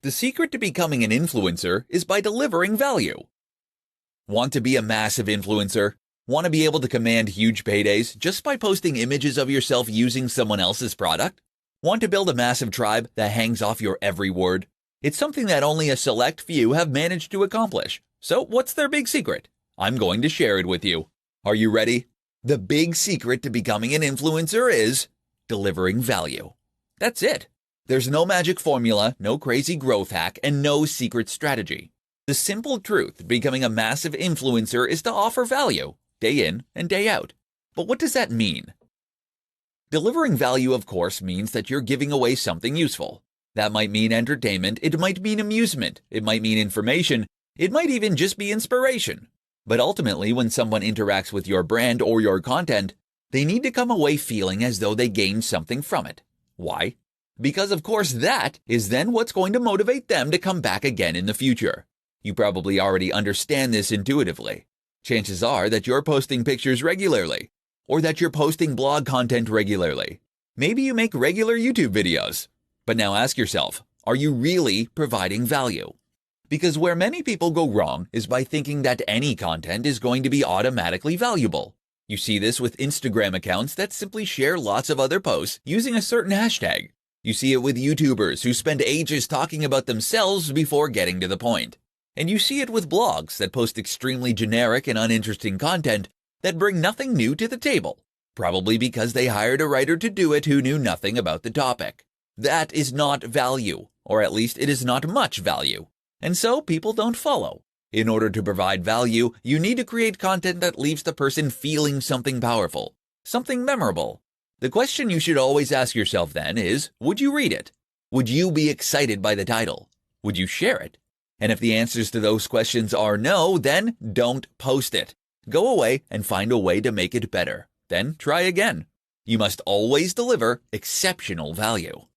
The secret to becoming an influencer is by delivering value. Want to be a massive influencer? Want to be able to command huge paydays just by posting images of yourself using someone else's product? Want to build a massive tribe that hangs off your every word? It's something that only a select few have managed to accomplish. So what's their big secret? I'm going to share it with you. Are you ready? The big secret to becoming an influencer is delivering value. That's it. There's no magic formula, no crazy growth hack, and no secret strategy. The simple truth of becoming a massive influencer is to offer value, day in and day out. But what does that mean? Delivering value, of course, means that you're giving away something useful. That might mean entertainment, it might mean amusement, it might mean information, it might even just be inspiration. But ultimately, when someone interacts with your brand or your content, they need to come away feeling as though they gained something from it. Why? Because of course that is then what's going to motivate them to come back again in the future. You probably already understand this intuitively. Chances are that you're posting pictures regularly, or that you're posting blog content regularly. Maybe you make regular YouTube videos. But now ask yourself, are you really providing value? Because where many people go wrong is by thinking that any content is going to be automatically valuable. You see this with Instagram accounts that simply share lots of other posts using a certain hashtag. You see it with YouTubers who spend ages talking about themselves before getting to the point. And you see it with blogs that post extremely generic and uninteresting content that bring nothing new to the table, probably because they hired a writer to do it who knew nothing about the topic. That is not value, or at least it is not much value. And so people don't follow. In order to provide value, you need to create content that leaves the person feeling something powerful, something memorable. The question you should always ask yourself then is, would you read it? Would you be excited by the title? Would you share it? And if the answers to those questions are no, then don't post it. Go away and find a way to make it better. Then try again. You must always deliver exceptional value.